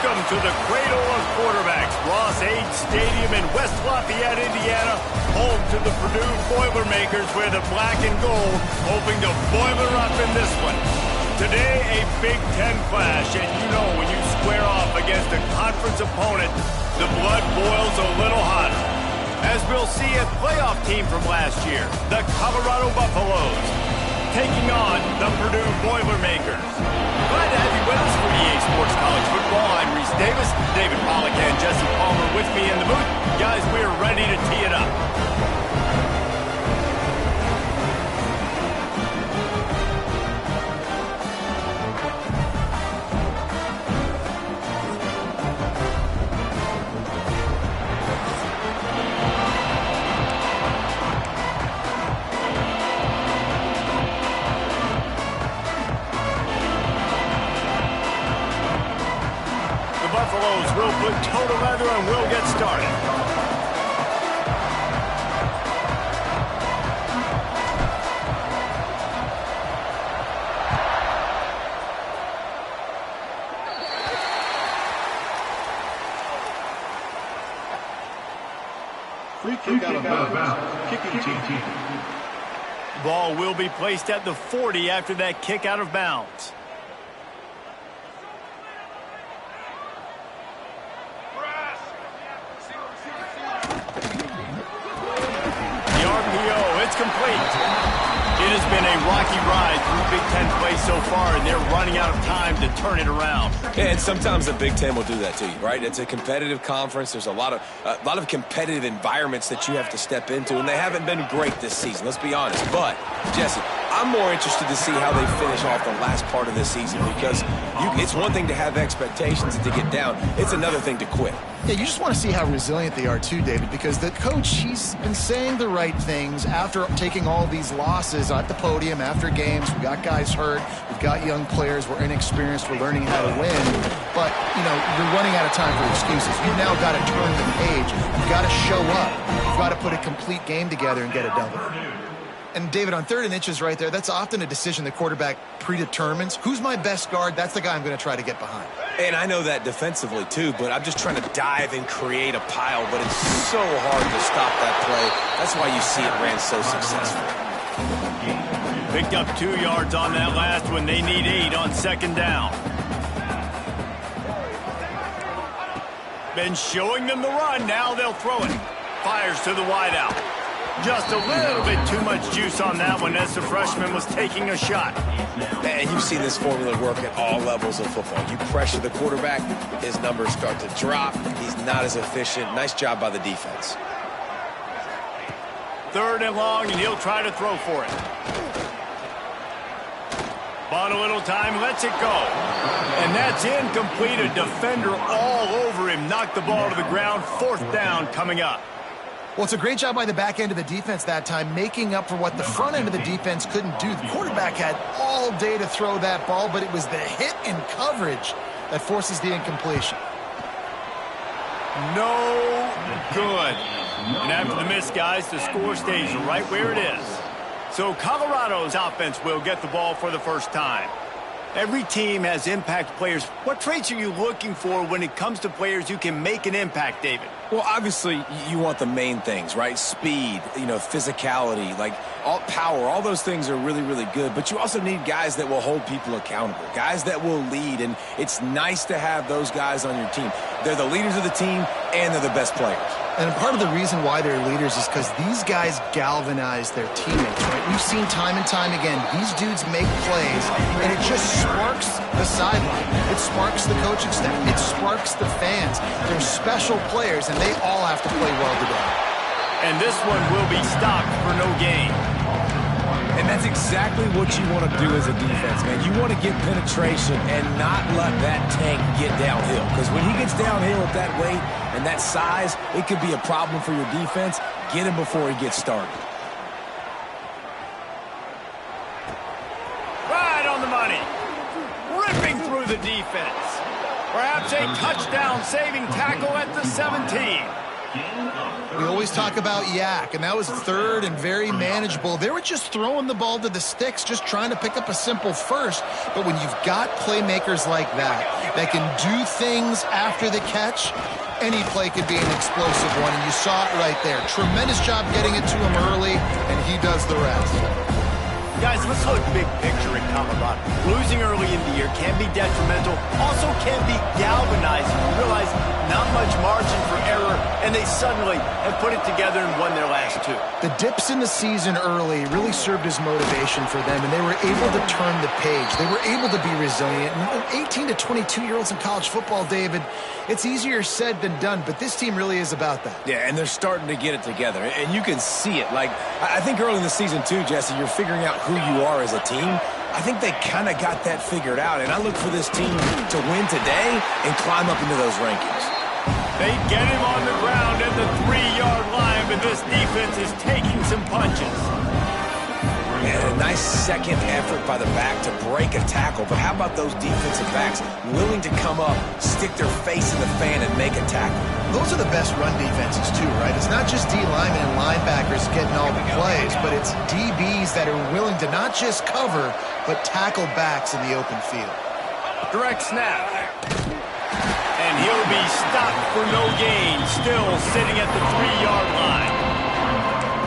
Welcome to the cradle of quarterbacks, Ross Age Stadium in West Lafayette, Indiana, home to the Purdue Boilermakers, where the black and gold hoping to boiler up in this one. Today, a Big Ten clash, and you know when you square off against a conference opponent, the blood boils a little hotter. As we'll see a playoff team from last year, the Colorado Buffaloes, taking on the Purdue Boilermakers. Glad to have you with us for EA Sports College Football. I'm Reese Davis, David Pollack and Jesse Palmer with me in the booth. Guys, we're ready to tee it up. We'll put toe to leather and we'll get started. Free kick out of bounds. Kicking team. Ball will be placed at the 40 after that kick out of bounds. Complete. It has been a rocky ride through Big Ten play so far, and they're running out of time to turn it around. Yeah, and sometimes the Big Ten will do that to you, right? It's a competitive conference. There's a lot of competitive environments that you have to step into, and they haven't been great this season. Let's be honest. But Jesse, I'm more interested to see how they finish off the last part of this season because it's one thing to have expectations and to get down. It's another thing to quit. Yeah, you just want to see how resilient they are too, David, because the coach, he's been saying the right things after taking all these losses at the podium, after games. We got guys hurt. We've got young players. We're inexperienced. We're learning how to win. But, you know, you're running out of time for excuses. You've now got to turn the page. You've got to show up. You've got to put a complete game together and get it done. And, David, on 3rd and inches right there, that's often a decision the quarterback predetermines. Who's my best guard? That's the guy I'm going to try to get behind. And I know that defensively, too, but I'm just trying to dive and create a pile, but it's so hard to stop that play. That's why you see it ran so successful. Picked up 2 yards on that last one. They need 8 on 2nd down. Been showing them the run. Now they'll throw it. Fires to the wideout. Just a little bit too much juice on that one as the freshman was taking a shot. And you've seen this formula work at all levels of football. You pressure the quarterback, his numbers start to drop. He's not as efficient. Nice job by the defense. 3rd and long, and he'll try to throw for it. Bought a little time, lets it go. And that's incomplete. A defender all over him. Knocked the ball to the ground. 4th down coming up. Well, it's a great job by the back end of the defense that time, making up for what the front end of the defense couldn't do. The quarterback had all day to throw that ball, but it was the hit and coverage that forces the incompletion. No good. And after the miss, guys, the score stays right where it is. So Colorado's offense will get the ball for the first time. Every team has impact players. What traits are you looking for when it comes to players who can make an impact, David? Well, obviously, you want the main things, right? Speed, physicality, like all power, all those things are really, really good. But you also need guys that will hold people accountable, guys that will lead. And it's nice to have those guys on your team. They're the leaders of the team, and they're the best players. And part of the reason why they're leaders is because these guys galvanize their teammates, right? We've seen time and time again, these dudes make plays, and it just sparks the sideline. It sparks the coaching staff. It sparks the fans. They're special players, and they all have to play well today. And this one will be stopped for no gain. And that's exactly what you want to do as a defense, man. You want to get penetration and not let that tank get downhill. Because when he gets downhill at that weight and that size, it could be a problem for your defense. Get him before he gets started. Right on the money. Ripping through the defense. Perhaps a touchdown-saving tackle at the 17. We always talk about Yak, and that was third and very manageable. They were just throwing the ball to the sticks, just trying to pick up a simple first. But when you've got playmakers like that can do things after the catch, any play could be an explosive one, and you saw it right there. Tremendous job getting it to him early, and he does the rest. Guys, let's look big picture in Colorado. Losing early in the year can be detrimental, also can be galvanizing. You realize not much margin for error, and they suddenly have put it together and won their last two. The dips in the season early really served as motivation for them, and they were able to turn the page. They were able to be resilient. And 18 to 22-year-olds in college football, David, it's easier said than done, but this team really is about that. Yeah, and they're starting to get it together, and you can see it. Like, I think early in the season, too, Jesse, you're figuring out who you are as a team. I think they kind of got that figured out, and I look for this team to win today and climb up into those rankings. They get him on the ground at the 3-yard line, but this defense is taking some punches. And a nice second effort by the back to break a tackle. But how about those defensive backs willing to come up, stick their face in the fan, and make a tackle? Those are the best run defenses, too, right? It's not just D linemen and linebackers getting all the plays, but it's DBs that are willing to not just cover, but tackle backs in the open field. Direct snap. And he'll be stopped for no gain, still sitting at the 3-yard line.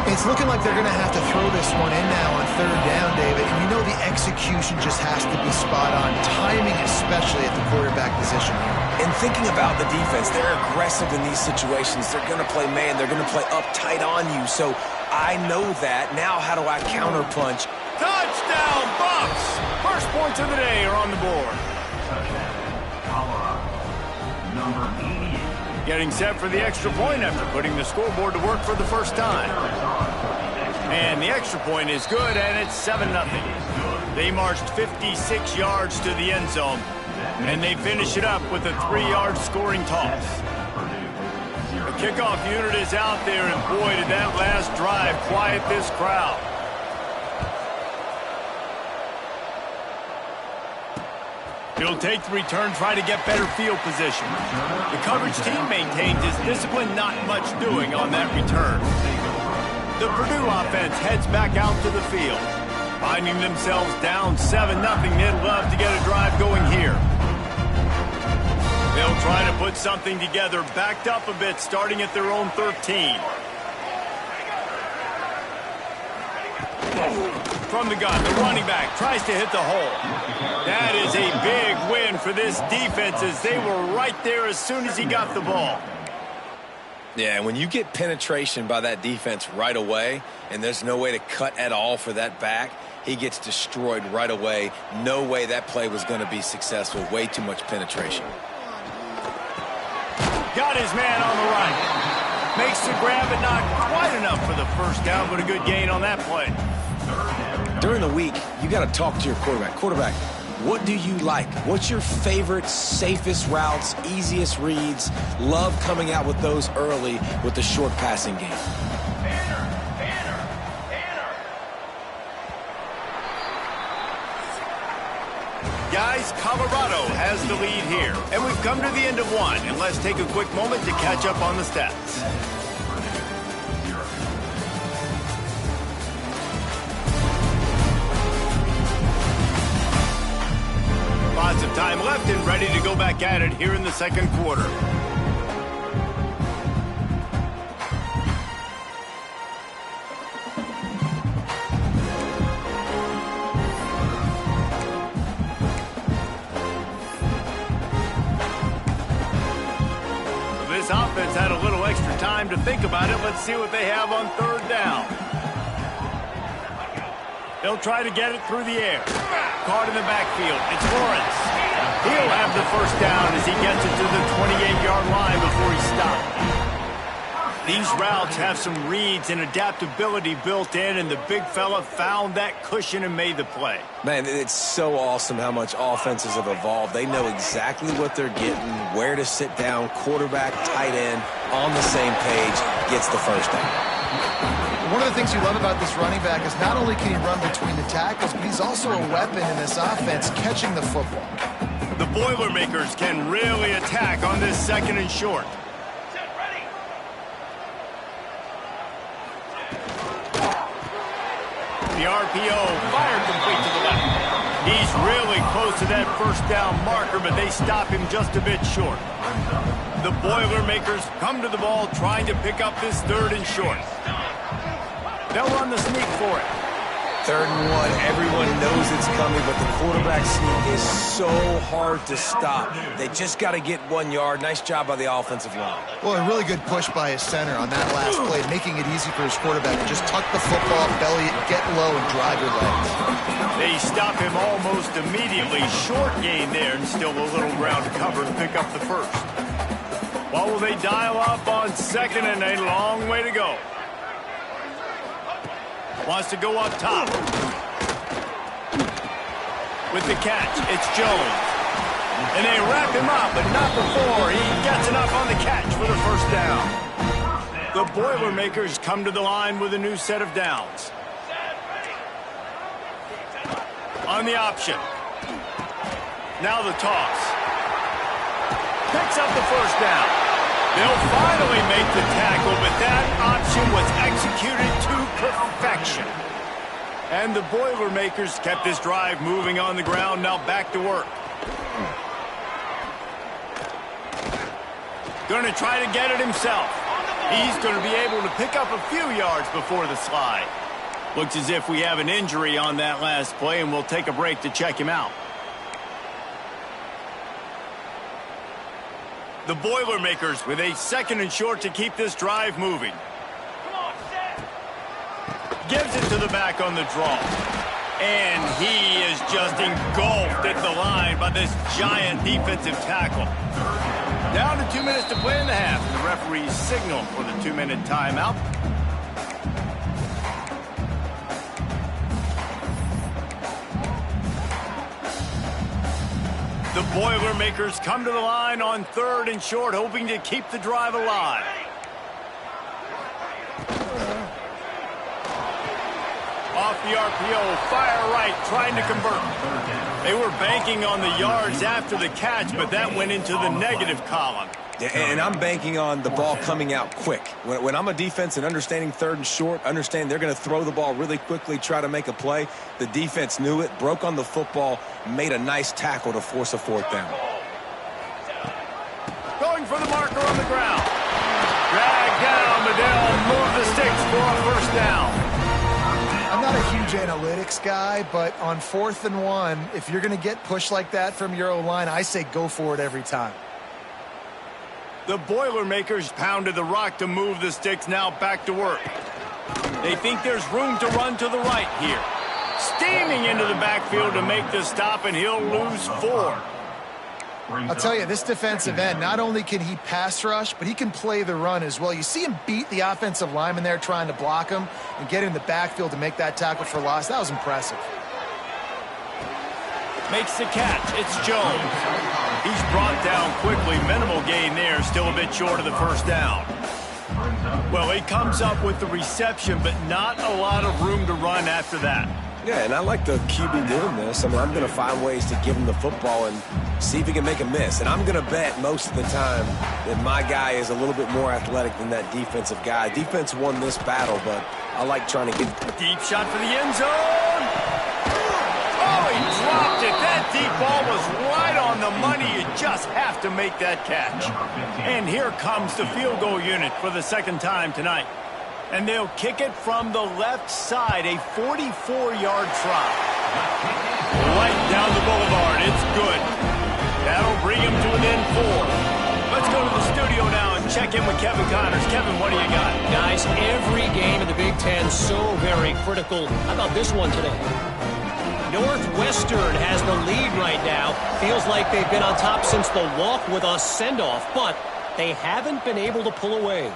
It's looking like they're going to have to throw this one in now on third down, David. And you know the execution just has to be spot on. Timing, especially at the quarterback position here. And thinking about the defense, they're aggressive in these situations. They're going to play man. They're going to play uptight on you. So I know that. Now how do I counterpunch? Touchdown, Bucks! First points of the day are on the board. Number 88. Getting set for the extra point after putting the scoreboard to work for the first time. And the extra point is good, and it's 7-0. They marched 56 yards to the end zone, and they finish it up with a 3-yard scoring toss. The kickoff unit is out there, and boy, did that last drive quiet this crowd. He'll take the return, try to get better field position. The coverage team maintains his discipline, not much doing on that return. The Purdue offense heads back out to the field. Finding themselves down 7-0, they'd love to get a drive going here. They'll try to put something together, backed up a bit, starting at their own 13. From the gun, the running back tries to hit the hole. That is a big win for this defense as they were right there as soon as he got the ball. Yeah, when you get penetration by that defense right away, and there's no way to cut at all for that back, he gets destroyed right away. No way that play was going to be successful. Way too much penetration. Got his man on the right. Makes the grab, but not quite enough for the first down, but a good gain on that play. During the week, you got to talk to your quarterback. Quarterback, what do you like? What's your favorite, safest routes, easiest reads? Love coming out with those early with the short passing game. Guys, Colorado has the lead here, and we've come to the end of one. And let's take a quick moment to catch up on the stats. Lots of time left and ready to go back at it here in the second quarter. This offense had a little extra time to think about it. Let's see what they have on third down. They'll try to get it through the air. Caught in the backfield. It's Lawrence. He'll have the first down as he gets it to the 28-yard line before he stopped. These routes have some reads and adaptability built in, and the big fella found that cushion and made the play. Man, it's so awesome how much offenses have evolved. They know exactly what they're getting, where to sit down, quarterback, tight end, on the same page, gets the first down. One of the things you love about this running back is not only can he run between the tackles, but he's also a weapon in this offense, catching the football. The Boilermakers can really attack on this second and short. The RPO fired complete to the left. He's really close to that first down marker, but they stop him just a bit short. The Boilermakers come to the ball trying to pick up this 3rd and short. They'll run the sneak for it. 3rd and 1, everyone knows it's coming, but the quarterback sneak is so hard to stop. They just got to get 1 yard. Nice job by the offensive line. Well, a really good push by his center on that last play, making it easy for his quarterback to just tuck the football, belly it, get low, and drive your legs. They stop him almost immediately. Short gain there, and still a little ground to cover to pick up the first. What will they dial up on 2nd and a long way to go? Wants to go up top. With the catch, it's Jones. And they wrap him up, but not before he gets enough on the catch for the first down. The Boilermakers come to the line with a new set of downs. On the option. Now the toss. Picks up the first down. They'll finally make the tackle, but that option was executed to perfection. And the Boilermakers kept this drive moving on the ground, now back to work. Going to try to get it himself. He's going to be able to pick up a few yards before the slide. Looks as if we have an injury on that last play, and we'll take a break to check him out. The Boilermakers with a 2nd and short to keep this drive moving. Gives it to the back on the draw. And he is just engulfed at the line by this giant defensive tackle. Down to 2 minutes to play in the half. The referees signal for the 2-minute timeout. The Boilermakers come to the line on 3rd and short, hoping to keep the drive alive. Off the RPO, fire right, trying to convert. They were banking on the yards after the catch, but that went into the negative column. Yeah, and I'm banking on the ball coming out quick. When I'm a defense and understanding 3rd and short, understand they're going to throw the ball really quickly, try to make a play. The defense knew it, broke on the football, made a nice tackle to force a 4th down. Going for the marker on the ground. Drag down, but they'll move the sticks for a first down. I'm not a huge analytics guy, but on 4th and 1, if you're going to get pushed like that from your O-line, I say go for it every time. The Boilermakers pounded the rock to move the sticks, now back to work. They think there's room to run to the right here. Steaming into the backfield to make the stop, and he'll lose 4. I'll tell you, this defensive end, not only can he pass rush, but he can play the run as well. You see him beat the offensive lineman there trying to block him and get in the backfield to make that tackle for loss. That was impressive. Makes the catch. It's Jones. He's brought down quickly. Minimal gain there. Still a bit short of the first down. Well, he comes up with the reception, but not a lot of room to run after that. Yeah, and I like the QB doing this. I mean, I'm going to find ways to give him the football and see if he can make a miss. And I'm going to bet most of the time that my guy is a little bit more athletic than that defensive guy. Defense won this battle, but I like trying to get... Deep shot for the end zone. Oh, he dropped it. That deep ball was right on the money. You just have to make that catch. And here comes the field goal unit for the 2nd time tonight. And they'll kick it from the left side, a 44-yard try. Right down the boulevard. It's good. That'll bring him to within 4. Let's go to the studio now and check in with Kevin Connors. Kevin, what do you got? Guys, every game in the Big Ten so very critical. How about this one today? Northwestern has the lead right now. Feels like they've been on top since the walk with us send-off, but they haven't been able to pull away.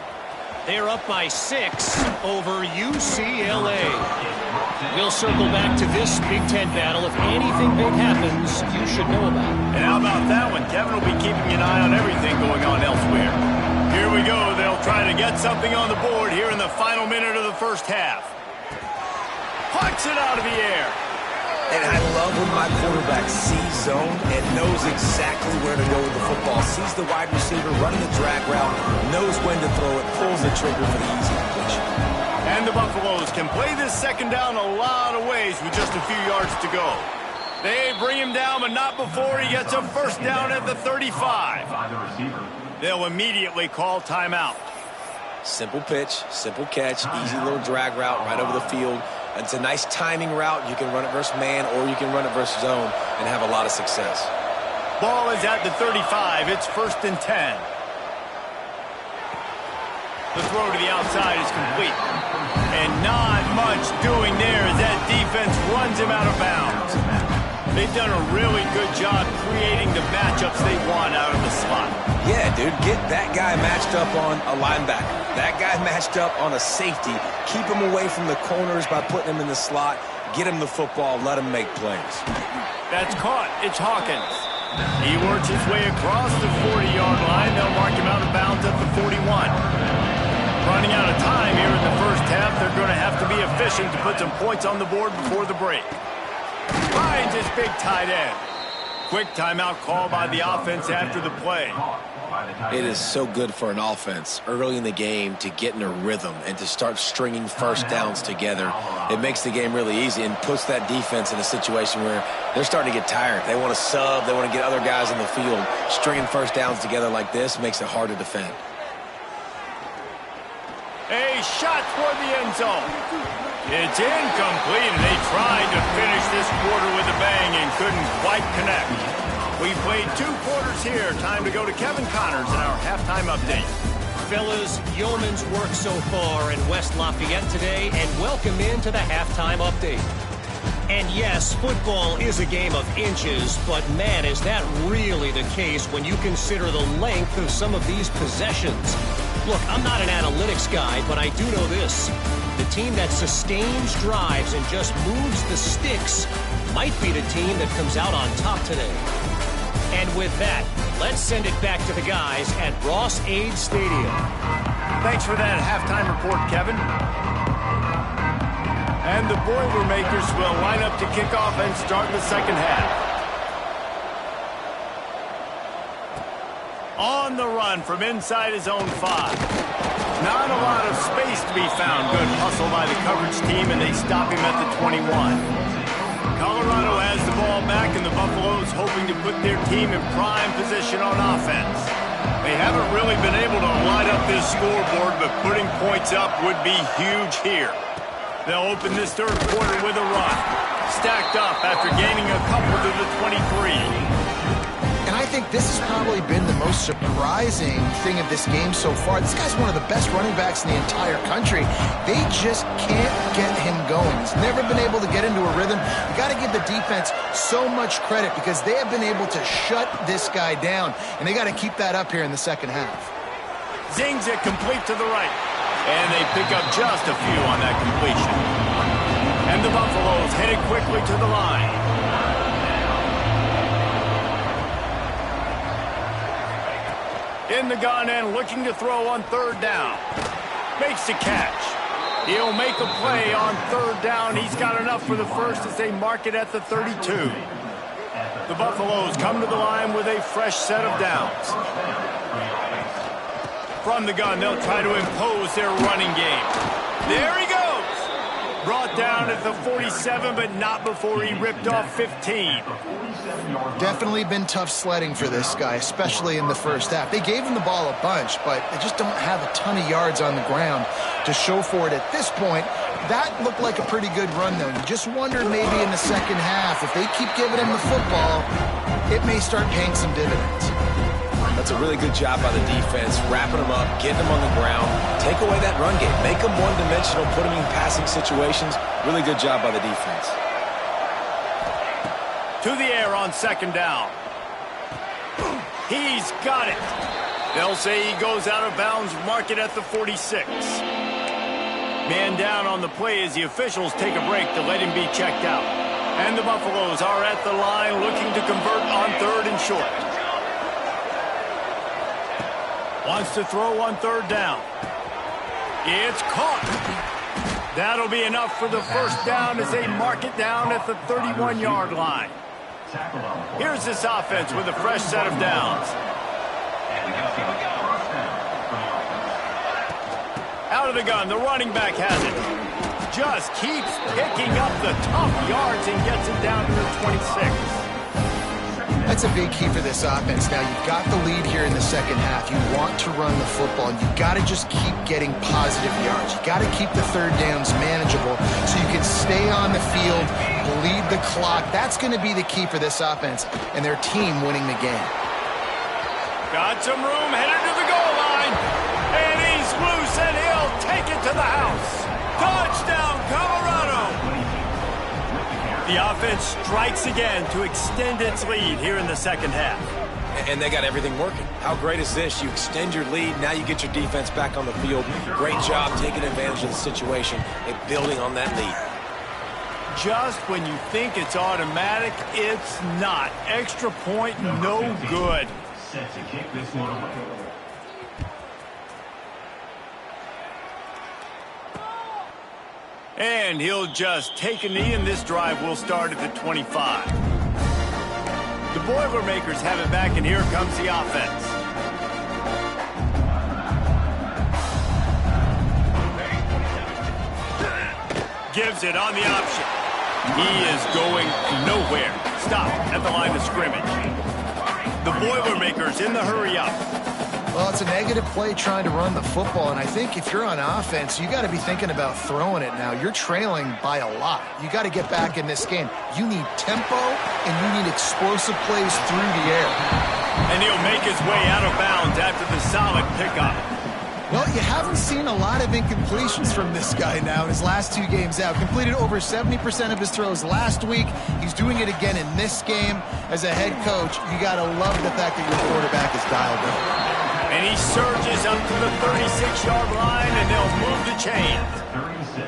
They're up by 6 over UCLA. We'll circle back to this Big Ten battle. If anything big happens, you should know about it. And how about that one? Kevin will be keeping an eye on everything going on elsewhere. Here we go. They'll try to get something on the board here in the final minute of the first half. Pucks it out of the air. And I love when my quarterback sees zone and knows exactly where to go with the football. Sees the wide receiver running the drag route, knows when to throw it, pulls the trigger for the easy pitch. And And the Buffaloes can play this second down a lot of ways with just a few yards to go. They bring him down, but not before he gets a first down at the 35. They'll immediately call timeout. Simple pitch, simple catch, easy little drag route right over the field. It's a nice timing route. You can run it versus man or you can run it versus zone and have a lot of success. Ball is at the 35. It's 1st and 10. The throw to the outside is complete. And not much doing there as that defense runs him out of bounds. They've done a really good job creating the matchups they want out of the slot. Yeah, dude, get that guy matched up on a linebacker. That guy matched up on a safety. Keep him away from the corners by putting him in the slot. Get him the football. Let him make plays. That's caught. It's Hawkins. He works his way across the 40-yard line. They'll mark him out of bounds at the 41. Running out of time here in the first half. They're going to have to be efficient to put some points on the board before the break. Finds his big tight end. Quick timeout call by the offense after the play. It is so good for an offense early in the game to get in a rhythm and to start stringing first downs together. It makes the game really easy and puts that defense in a situation where they're starting to get tired. They want to sub. They want to get other guys in the field. Stringing first downs together like this makes it hard to defend. A shot toward the end zone. It's incomplete, and they tried to finish this quarter with a bang and couldn't quite connect. We played 2 quarters here. Time to go to Kevin Connors in our halftime update. Fellas, yeoman's work so far in West Lafayette today, and welcome into the halftime update. And yes, football is a game of inches, but man, is that really the case when you consider the length of some of these possessions. Look, I'm not an analytics guy, but I do know this. The team that sustains drives and just moves the sticks might be the team that comes out on top today. And with that, let's send it back to the guys at Ross-Ade Stadium. Thanks for that halftime report, Kevin. And the Boilermakers will line up to kick off and start the second half. On the run from inside his own 5. Not a lot of space to be found. Good hustle by the coverage team, and they stop him at the 21. Colorado has the ball back, and the Buffaloes hoping to put their team in prime position on offense. They haven't really been able to light up this scoreboard, but putting points up would be huge here. They'll open this third quarter with a run. Stacked up after gaining a couple to the 23. And I think this has probably been the most surprising thing of this game so far. This guy's one of the best running backs in the entire country. They just can't get him going. He's never been able to get into a rhythm. You got to give the defense so much credit because they have been able to shut this guy down, and they got to keep that up here in the second half. Zings it complete to the right. And they pick up just a few on that completion. And the Buffaloes headed quickly to the line. In the gun and looking to throw on 3rd down. Makes the catch. He'll make a play on 3rd down. He's got enough for the first as they mark it at the 32. The Buffaloes come to the line with a fresh set of downs. From the gun, they'll try to impose their running game. There he goes. Brought down at the 47, but not before he ripped off 15. Definitely been tough sledding for this guy, especially in the first half. They gave him the ball a bunch, but they just don't have a ton of yards on the ground to show for it at this point. That looked like a pretty good run, though. You just wondered maybe in the second half, if they keep giving him the football, it may start paying some dividends. That's a really good job by the defense, wrapping them up, getting them on the ground, take away that run game, make them one-dimensional, put them in passing situations. Really good job by the defense. To the air on 2nd down. He's got it. They'll say he goes out of bounds, mark it at the 46. Man down on the play as the officials take a break to let him be checked out. And the Buffaloes are at the line looking to convert on 3rd and short. Wants to throw on 3rd down. It's caught. That'll be enough for the first down as they mark it down at the 31-yard line. Here's this offense with a fresh set of downs. Out Out of the gun, the running back has it. Just keeps picking up the tough yards and gets it down to the 26. That's a big key for this offense. Now, you've got the lead here in the second half. You want to run the football, and you've got to just keep getting positive yards. You've got to keep the third downs manageable so you can stay on the field, bleed the clock. That's going to be the key for this offense and their team winning the game. Got some room, headed to the goal line. And he's loose, and he'll take it to the house. Touchdown, Colorado! The offense strikes again to extend its lead here in the second half. And they got everything working. How great is this? You extend your lead, now you get your defense back on the field. Great job taking advantage of the situation and building on that lead. Just when you think it's automatic, it's not. Extra point, no good. Set to kick this one away. And he'll just take a knee, and this drive will start at the 25. The Boilermakers have it back, and here comes the offense. Gives it on the option. He is going nowhere. Stop at the line of scrimmage. The Boilermakers in the hurry up. Well, it's a negative play trying to run the football, and I think if you're on offense, you got to be thinking about throwing it now. You're trailing by a lot. You got to get back in this game. You need tempo, and you need explosive plays through the air. And he'll make his way out of bounds after the solid pickup. Well, you haven't seen a lot of incompletions from this guy now in his last 2 games out. Completed over 70% of his throws last week. He's doing it again in this game. As a head coach, you got to love the fact that your quarterback is dialed in. And he surges up to the 36-yard line, and they'll move the chains. 36.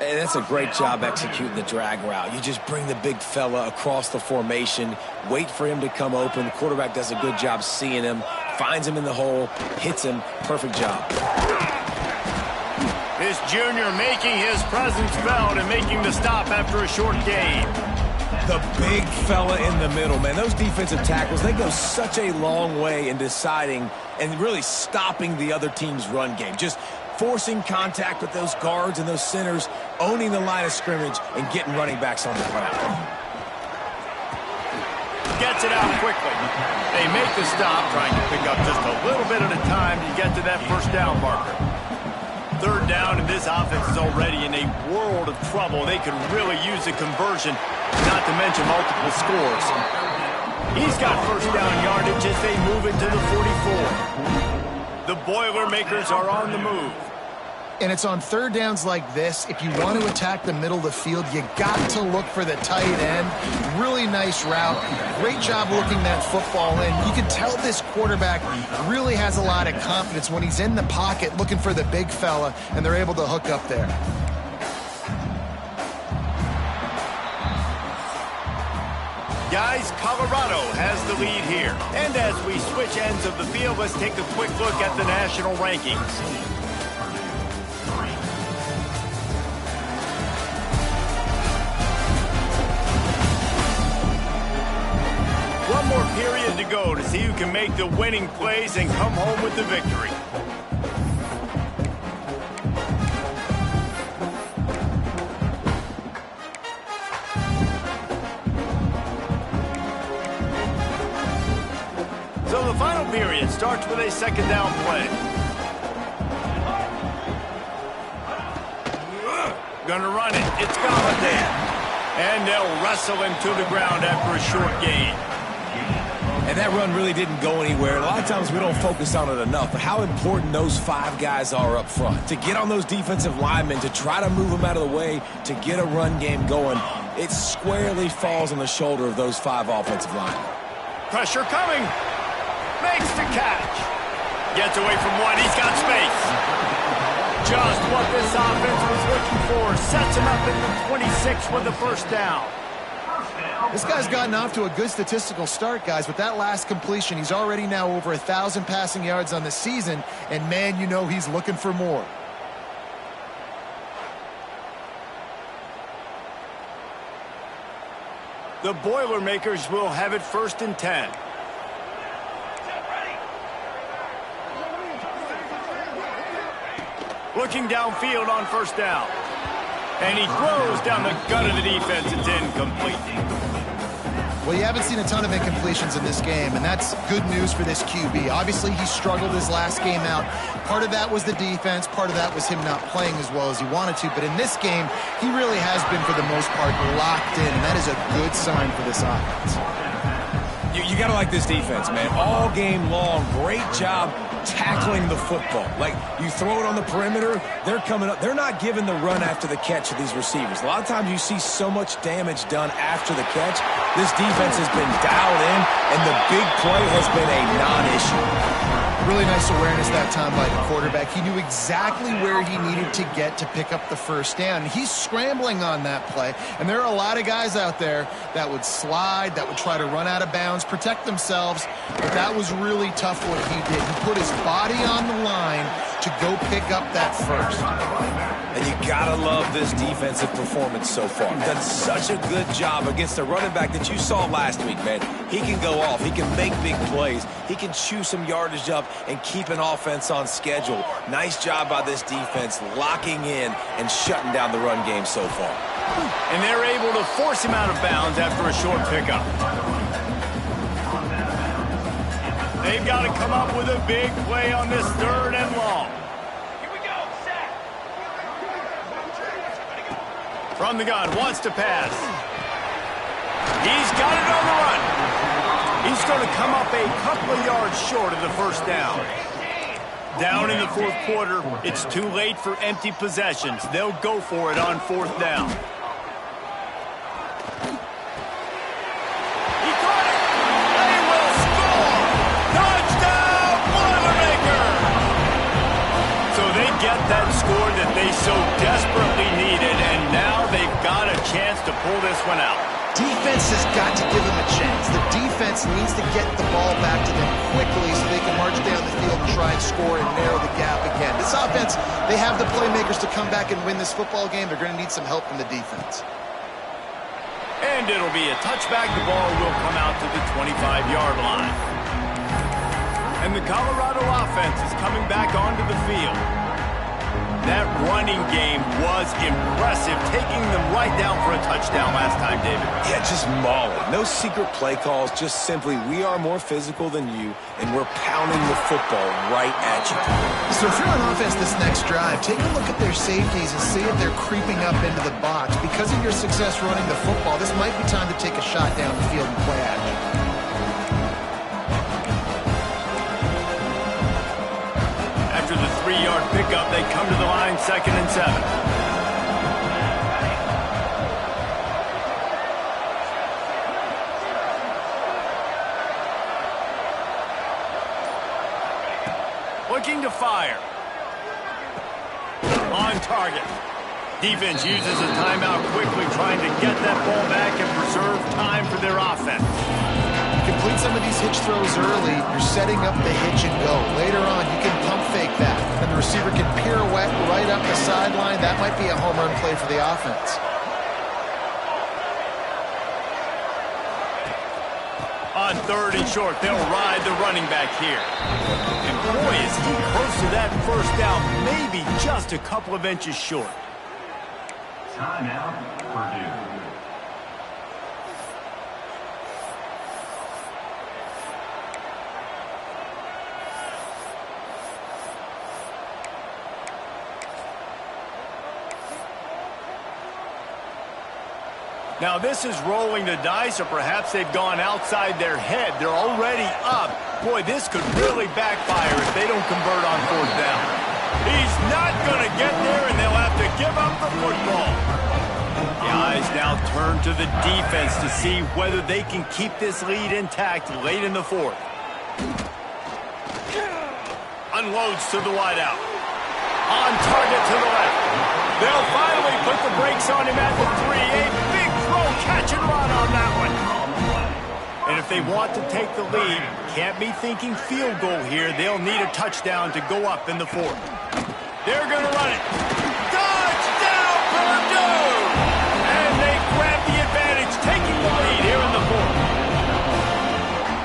And that's a great job executing the drag route. You just bring the big fella across the formation, wait for him to come open. The quarterback does a good job seeing him, finds him in the hole, hits him. Perfect job. This junior making his presence felt and making the stop after a short gain. The big fella in the middle, man. Those defensive tackles, they go such a long way in deciding and really stopping the other team's run game. Just forcing contact with those guards and those centers, owning the line of scrimmage, and getting running backs on the ground. Gets it out quickly. They make the stop, trying to pick up just a little bit at a time to get to that first down marker. Third down, and this offense is already in a world of trouble. They could really use a conversion, not to mention multiple scores. He's got first down yardage as they move into the 44. The Boilermakers are on the move. And it's on third downs like this. If you want to attack the middle of the field, you got to look for the tight end. Really nice route. Great job looking that football in. You can tell this quarterback really has a lot of confidence when he's in the pocket looking for the big fella, and they're able to hook up there. Guys, Colorado has the lead here. And as we switch ends of the field, let's take a quick look at the national rankings. One more period to go to see who can make the winning plays and come home with the victory. So the final period starts with a second down play. Gonna run it. It's Galladay. And they'll wrestle him to the ground after a short gain. And that run really didn't go anywhere. A lot of times we don't focus on it enough, but how important those 5 guys are up front. To get on those defensive linemen, to try to move them out of the way, to get a run game going, it squarely falls on the shoulder of those 5 offensive linemen. Pressure coming. Makes the catch. Gets away from one. He's got space. Just what this offense was looking for. Sets him up in the 26 with the first down. This guy's gotten off to a good statistical start, guys. With that last completion, he's already now over 1,000 passing yards on the season, and man, you know he's looking for more. The Boilermakers will have it 1st and 10. Looking downfield on first down. And he throws down the gut of the defense. It's incomplete. Well, you haven't seen a ton of incompletions in this game, and that's good news for this QB. Obviously, he struggled his last game out. Part of that was the defense. Part of that was him not playing as well as he wanted to. But in this game, he really has been, for the most part, locked in, and that is a good sign for this offense. You got to like this defense, man. All game long, great job tackling the football. Like, you throw it on the perimeter, they're coming up. They're not giving the run after the catch to these receivers. A lot of times you see so much damage done after the catch. This defense has been dialed in, and the big play has been a non-issue. Really nice awareness that time by the quarterback. He knew exactly where he needed to get to pick up the first down. He's scrambling on that play, and there are a lot of guys out there that would slide, that would try to run out of bounds, protect themselves, but that was really tough what he did. He put his body on the line to go pick up that first. And you gotta love this defensive performance so far. Done such a good job against the running back that you saw last week, man. He can go off. He can make big plays. He can chew some yardage up and keep an offense on schedule. Nice job by this defense locking in and shutting down the run game so far. And they're able to force him out of bounds after a short pickup. They've got to come up with a big play on this 3rd and long. From the gun, wants to pass. He's got it on the run. He's going to come up a couple of yards short of the first down. Down in the 4th quarter, it's too late for empty possessions. They'll go for it on 4th down. He caught it. They will score. Touchdown, Boilermaker. So they get that score that they so desperately needed, and now they've got a chance to pull this one out. Defense has got to give them a chance. The defense needs to get the ball back to them quickly so they can march down the field and try and score and narrow the gap again. This offense, they have the playmakers to come back and win this football game. They're going to need some help from the defense. And it'll be a touchback. The ball will come out to the 25-yard line. And the Colorado offense is coming back onto the field. That running game was impressive, taking them right down for a touchdown last time, David. Yeah, just mauling. No secret play calls, just simply we are more physical than you, and we're pounding the football right at you. So if you're on offense this next drive, take a look at their safeties and see if they're creeping up into the box. Because of your success running the football, this might be time to take a shot down the field and play action. After the 3-yard pickup, they come to the line, 2nd and 7. Looking to fire. On target. Defense uses a timeout quickly, trying to get that ball back and preserve time for their offense. Complete some of these hitch throws early, you're setting up the hitch and go. Later on, you can pump fake that, and the receiver can pirouette right up the sideline. That might be a home run play for the offense. On 3rd and short, they'll ride the running back here. And boy, is he close to that first down, maybe just a couple of inches short. Timeout, Purdue. Now this is rolling the dice, or perhaps they've gone outside their head. They're already up. Boy, this could really backfire if they don't convert on 4th down. He's not going to get there, and they'll have to give up the football. The eyes now turn to the defense to see whether they can keep this lead intact late in the 4th. Unloads to the wideout. On target to the left. They'll finally put the brakes on him at the 3. A big throw, catch and run on that one. And if they want to take the lead, can't be thinking field goal here. They'll need a touchdown to go up in the 4th. They're going to run it. Touchdown, Purdue! And they grab the advantage, taking the lead here in the 4th.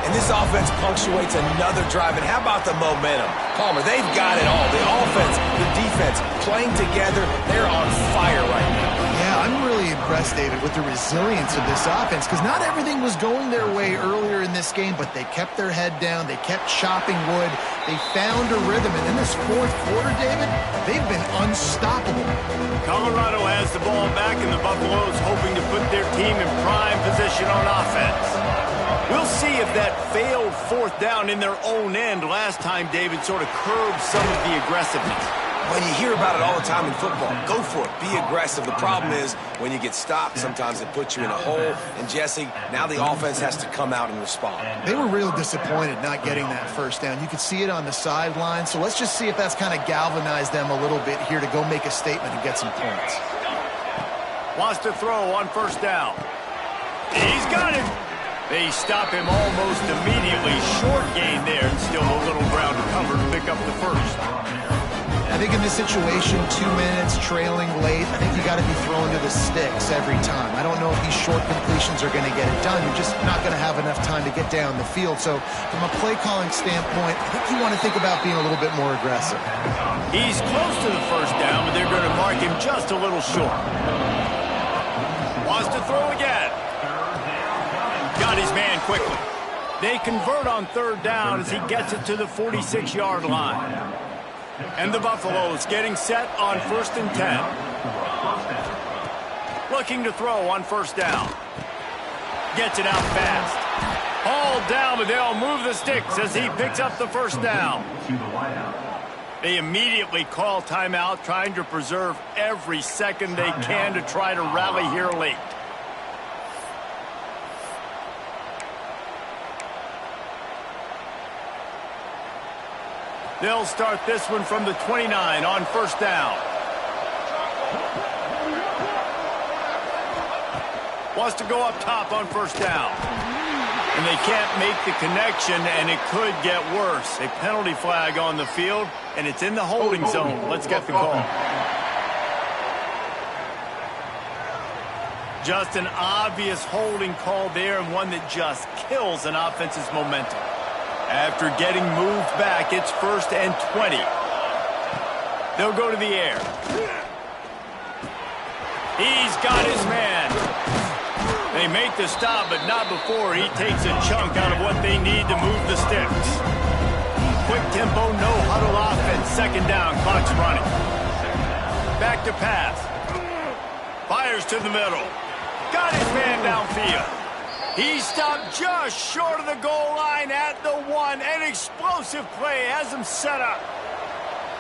And this offense punctuates another drive. And how about the momentum? Palmer, they've got it all. The offense, the defense. defense playing together. They're on fire right now. Yeah, I'm really impressed, David, with the resilience of this offense, because not everything was going their way earlier in this game, but they kept their head down. They kept chopping wood. They found a rhythm. And in this fourth quarter, David, they've been unstoppable. Colorado has the ball back, and the Buffaloes hoping to put their team in prime position on offense. We'll see if that failed fourth down in their own end last time, David, sort of curbed some of the aggressiveness. When you hear about it all the time in football, go for it. Be aggressive. The problem is when you get stopped, sometimes it puts you in a hole. And, Jesse, now the offense has to come out and respond. They were real disappointed not getting that first down. You could see it on the sideline. So let's just see if that's kind of galvanized them a little bit here to go make a statement and get some points. Wants to throw on first down. He's got it. They stop him almost immediately. Short gain there, and still a little ground to cover to pick up the first. I think in this situation, 2 minutes, trailing late, I think you got to be throwing to the sticks every time. I don't know if these short completions are going to get it done. You're just not going to have enough time to get down the field. So from a play-calling standpoint, I think you want to think about being a little bit more aggressive. He's close to the first down, but they're going to mark him just a little short. Wants to throw again. Got his man quickly. They convert on third down as he gets it to the 46-yard line. And the Buffaloes getting set on 1st and 10. Looking to throw on first down. Gets it out fast. Hauled down, but they'll move the sticks as he picks up the first down. They immediately call timeout, trying to preserve every second they can to try to rally here late. They'll start this one from the 29 on first down. Wants to go up top on first down. And they can't make the connection, and it could get worse. A penalty flag on the field, and it's in the holding zone. Let's get the call. Just an obvious holding call there, and one that just kills an offense's momentum. After getting moved back, it's 1st and 20. They'll go to the air. He's got his man. They make the stop, but not before he takes a chunk out of what they need to move the sticks. Quick tempo, no huddle offense. Second down, clock's running. Back to pass. Fires to the middle. Got his man downfield. He stopped just short of the goal line at the 1. An explosive play has him set up.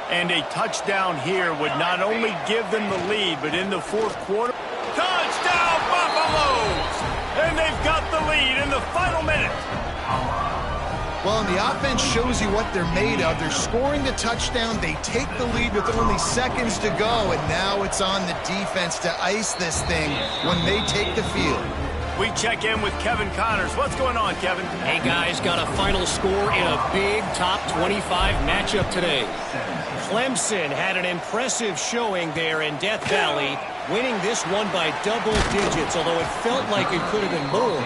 And a touchdown here would not only give them the lead, but in the fourth quarter, touchdown Buffaloes! And they've got the lead in the final minute. Well, and the offense shows you what they're made of. They're scoring the touchdown. They take the lead with only seconds to go, and now it's on the defense to ice this thing when they take the field. We check in with Kevin Connors. What's going on, Kevin? Hey, guys, got a final score in a big top 25 matchup today. Clemson had an impressive showing there in Death Valley, winning this one by double digits, although it felt like it could have been more.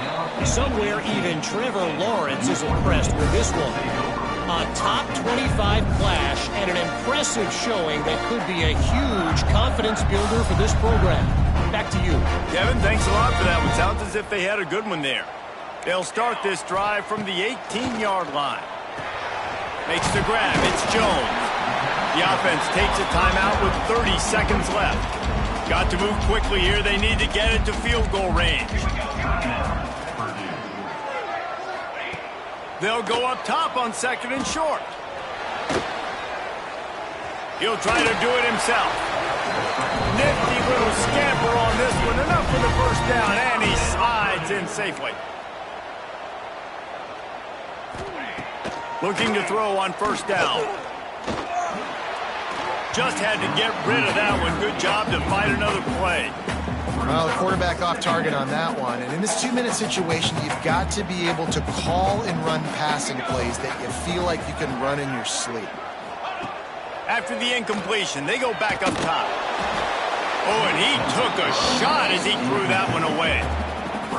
Somewhere even Trevor Lawrence is impressed with this one. A top 25 clash and an impressive showing that could be a huge confidence builder for this program. Back to you. Kevin, thanks a lot for that one. Sounds as if they had a good one there. They'll start this drive from the 18-yard line. Makes the grab. It's Jones. The offense takes a timeout with 30 seconds left. Got to move quickly here. They need to get it to field goal range. They'll go up top on 2nd and short. He'll try to do it himself. Nifty little scamper on this one. Enough for the first down, and he slides in safely. Looking to throw on first down. Just had to get rid of that one. Good job to fight another play. Well, the quarterback off target on that one. And in this 2-minute situation, you've got to be able to call and run passing plays that you feel like you can run in your sleep. After the incompletion, they go back up top. Oh, and he took a shot as he threw that one away.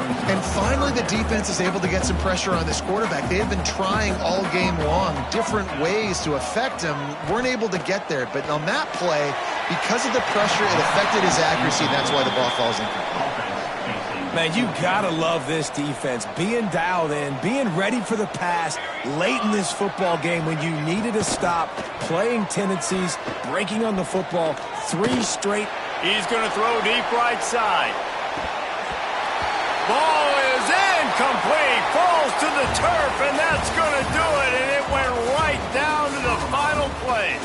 And finally, the defense is able to get some pressure on this quarterback. They have been trying all game long different ways to affect him. Weren't able to get there. But on that play, because of the pressure, it affected his accuracy, and that's why the ball falls incomplete. Man, you gotta love this defense. Being dialed in, being ready for the pass late in this football game when you needed to stop, playing tendencies, breaking on the football, 3 straight. He's going to throw deep right side. Ball is incomplete. Falls to the turf, and that's going to do it. And it went right down to the final play.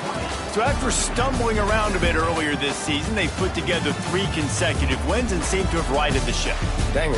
So after stumbling around a bit earlier this season, they put together 3 consecutive wins and seem to have righted the ship. Dang right.